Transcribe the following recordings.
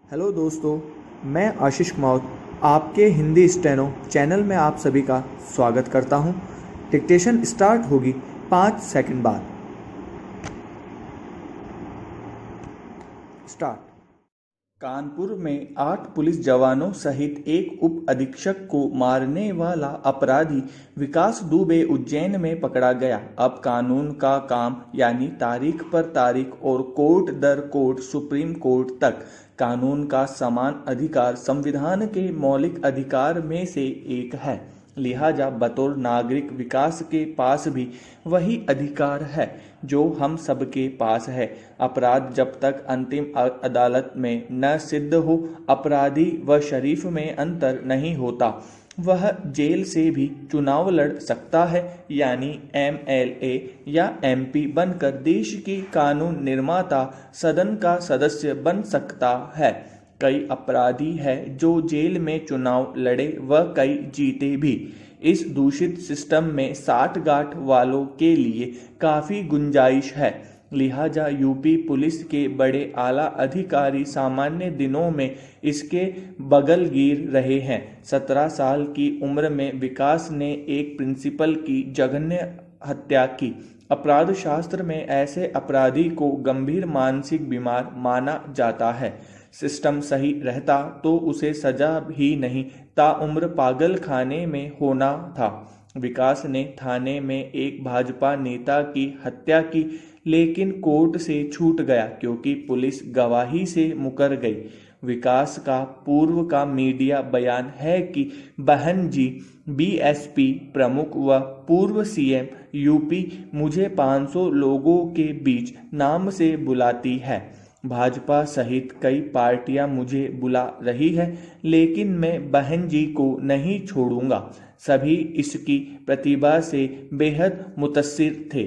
Hello दोस्तों, मैं आशीष कुमार आपके हिंदी स्टेनो चैनल में आप सभी का स्वागत करता हूं। डिक्टेशन स्टार्ट होगी 5 सेकंड बाद। स्टार्ट। कानपुर में 8 पुलिस जवानों सहित एक उप अधीक्षक को मारने वाला अपराधी विकास दुबे उज्जैन में पकड़ा गया। अब कानून का काम यानी तारीख पर तारीख और कोर्ट दर कोर्ट सुप्रीम कोर्ट तक कानून का समान अधिकार संविधान के मौलिक अधिकार में से एक है। लिहाजा बतौर नागरिक विकास के पास भी वही अधिकार है जो हम सबके पास है। अपराध जब तक अंतिम अदालत में न सिद्ध हो, अपराधी व शरीफ में अंतर नहीं होता, वह जेल से भी चुनाव लड़ सकता है, यानी MLA या MP बनकर देश के कानून निर्माता सदन का सदस्य बन सकता है। कई अपराधी है जो जेल में चुनाव लड़े व कई जीते भी। इस दूषित सिस्टम में साठ-गांठ वालों के लिए काफ़ी गुंजाइश है। लिहाजा यूपी पुलिस के बड़े आला अधिकारी सामान्य दिनों में इसके बगल गिर रहे हैं। 17 साल की उम्र में विकास ने एक प्रिंसिपल की जघन्य हत्या की। अपराध शास्त्र में ऐसे अपराधी को गंभीर मानसिक बीमार माना जाता है। सिस्टम सही रहता तो उसे सजा ही नहीं, ताउम्र पागल खाने में होना था। विकास ने थाने में एक भाजपा नेता की हत्या की, लेकिन कोर्ट से छूट गया क्योंकि पुलिस गवाही से मुकर गई। विकास का पूर्व का मीडिया बयान है कि बहन जी BSP प्रमुख व पूर्व CM यूपी मुझे 500 लोगों के बीच नाम से बुलाती है। भाजपा सहित कई पार्टियां मुझे बुला रही है, लेकिन मैं बहन जी को नहीं छोड़ूंगा। सभी इसकी प्रतिभा से बेहद मुतस्सिर थे।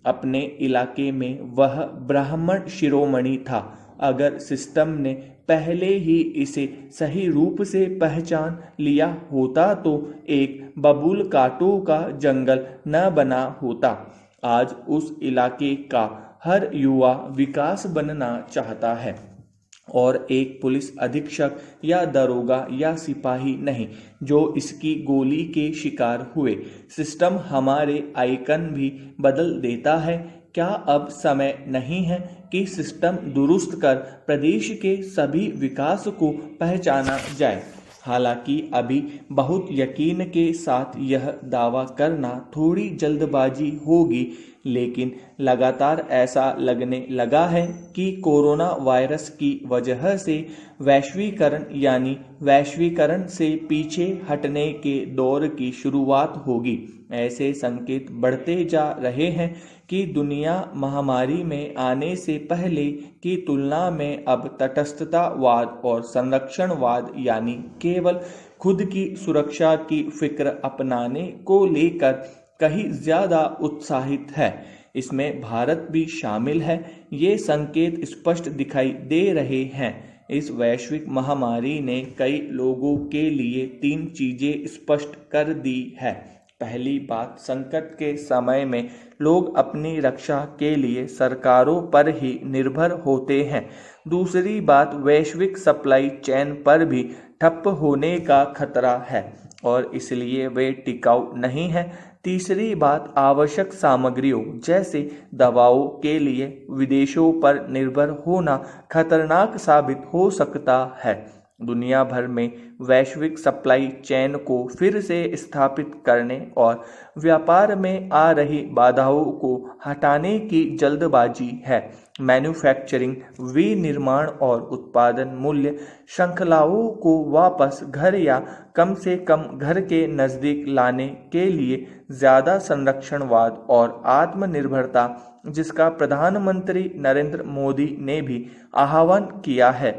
अपने इलाके में वह ब्राह्मण शिरोमणि था। अगर सिस्टम ने पहले ही इसे सही रूप से पहचान लिया होता तो एक बबूल कांटों का जंगल न बना होता। आज उस इलाके का हर युवा विकास बनना चाहता है और एक पुलिस अधीक्षक या दरोगा या सिपाही नहीं जो इसकी गोली के शिकार हुए। सिस्टम हमारे आइकन भी बदल देता है। क्या अब समय नहीं है कि सिस्टम दुरुस्त कर प्रदेश के सभी विकास को पहचाना जाए? हालांकि अभी बहुत यकीन के साथ यह दावा करना थोड़ी जल्दबाजी होगी, लेकिन लगातार ऐसा लगने लगा है कि कोरोना वायरस की वजह से वैश्वीकरण से पीछे हटने के दौर की शुरुआत होगी। ऐसे संकेत बढ़ते जा रहे हैं कि दुनिया महामारी में आने से पहले की तुलना में अब तटस्थतावाद और संरक्षणवाद यानी केवल खुद की सुरक्षा की फिक्र अपनाने को लेकर कहीं ज्यादा उत्साहित है। इसमें भारत भी शामिल है। ये संकेत स्पष्ट दिखाई दे रहे हैं। इस वैश्विक महामारी ने कई लोगों के लिए 3 चीजें स्पष्ट कर दी है। पहली बात, संकट के समय में लोग अपनी रक्षा के लिए सरकारों पर ही निर्भर होते हैं। दूसरी बात, वैश्विक सप्लाई चेन पर भी ठप होने का खतरा है और इसलिए वे टिकाऊ नहीं हैं। तीसरी बात, आवश्यक सामग्रियों जैसे दवाओं के लिए विदेशों पर निर्भर होना खतरनाक साबित हो सकता है। दुनिया भर में वैश्विक सप्लाई चेन को फिर से स्थापित करने और व्यापार में आ रही बाधाओं को हटाने की जल्दबाजी है। मैन्युफैक्चरिंग, विनिर्माण और उत्पादन मूल्य श्रृंखलाओं को वापस घर या कम से कम घर के नज़दीक लाने के लिए ज़्यादा संरक्षणवाद और आत्मनिर्भरता, जिसका प्रधानमंत्री नरेंद्र मोदी ने भी आह्वान किया है,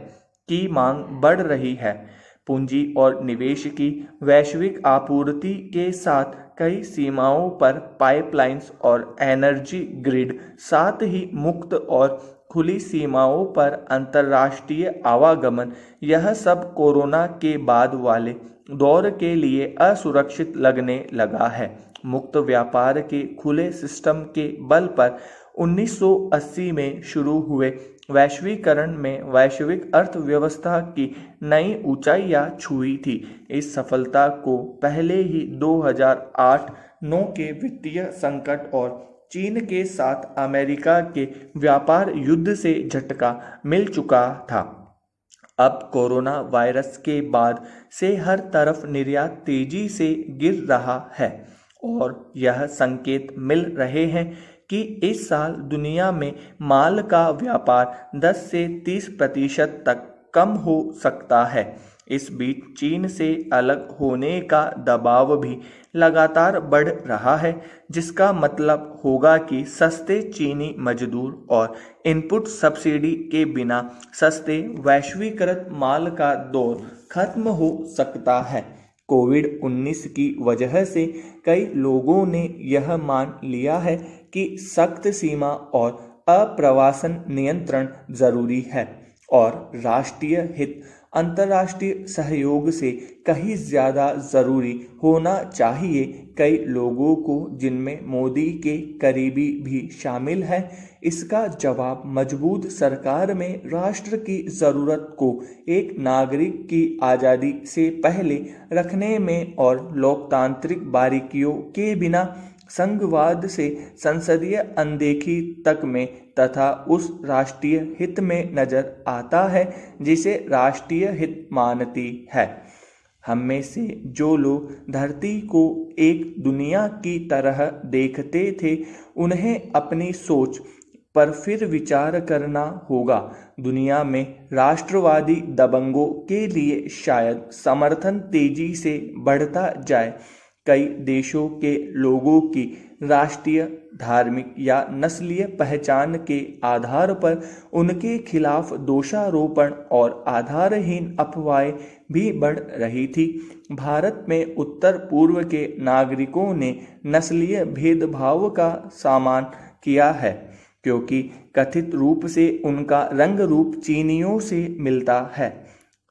की मांग बढ़ रही है। पूंजी और निवेश की वैश्विक आपूर्ति के साथ कई सीमाओं पर पाइपलाइंस और एनर्जी ग्रिड, साथ ही मुक्त और खुली सीमाओं पर अंतर्राष्ट्रीय आवागमन, यह सब कोरोना के बाद वाले दौर के लिए असुरक्षित लगने लगा है। मुक्त व्यापार के खुले सिस्टम के बल पर 1980 में शुरू हुए वैश्वीकरण में वैश्विक अर्थव्यवस्था की नई ऊंचाइयां छुई थी। इस सफलता को पहले ही 2008-9 के वित्तीय संकट और चीन के साथ अमेरिका के व्यापार युद्ध से झटका मिल चुका था। अब कोरोना वायरस के बाद से हर तरफ निर्यात तेजी से गिर रहा है और यह संकेत मिल रहे हैं कि इस साल दुनिया में माल का व्यापार 10 से 30% तक कम हो सकता है। इस बीच चीन से अलग होने का दबाव भी लगातार बढ़ रहा है, जिसका मतलब होगा कि सस्ते चीनी मजदूर और इनपुट सब्सिडी के बिना सस्ते वैश्वीकृत माल का दौर खत्म हो सकता है। कोविड-19 की वजह से कई लोगों ने यह मान लिया है कि सख्त सीमा और अप्रवासन नियंत्रण जरूरी है और राष्ट्रीय हित अंतर्राष्ट्रीय सहयोग से कहीं ज्यादा जरूरी होना चाहिए। कई लोगों को, जिनमें मोदी के करीबी भी शामिल हैं, इसका जवाब मजबूत सरकार में राष्ट्र की जरूरत को एक नागरिक की आज़ादी से पहले रखने में और लोकतांत्रिक बारीकियों के बिना संघवाद से संसदीय अनदेखी तक में तथा उस राष्ट्रीय हित में नजर आता है जिसे राष्ट्रीय हित मानती है। हम में से जो लोग धरती को एक दुनिया की तरह देखते थे, उन्हें अपनी सोच पर फिर विचार करना होगा। दुनिया में राष्ट्रवादी दबंगों के लिए शायद समर्थन तेजी से बढ़ता जाए। कई देशों के लोगों की राष्ट्रीय, धार्मिक या नस्लीय पहचान के आधार पर उनके खिलाफ दोषारोपण और आधारहीन अफवाहें भी बढ़ रही थी। भारत में उत्तर पूर्व के नागरिकों ने नस्लीय भेदभाव का सामना किया है, क्योंकि कथित रूप से उनका रंग रूप चीनियों से मिलता है।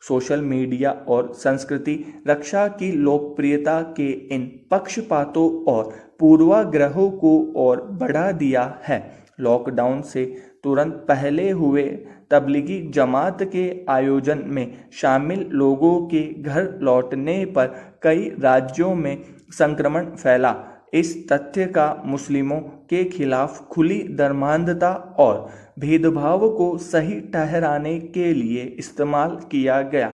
सोशल मीडिया और संस्कृति रक्षा की लोकप्रियता के इन पक्षपातों और पूर्वाग्रहों को और बढ़ा दिया है। लॉकडाउन से तुरंत पहले हुए तबलीगी जमात के आयोजन में शामिल लोगों के घर लौटने पर कई राज्यों में संक्रमण फैला। इस तथ्य का मुस्लिमों के खिलाफ खुली धर्मांधता और भेदभाव को सही ठहराने के लिए इस्तेमाल किया गया।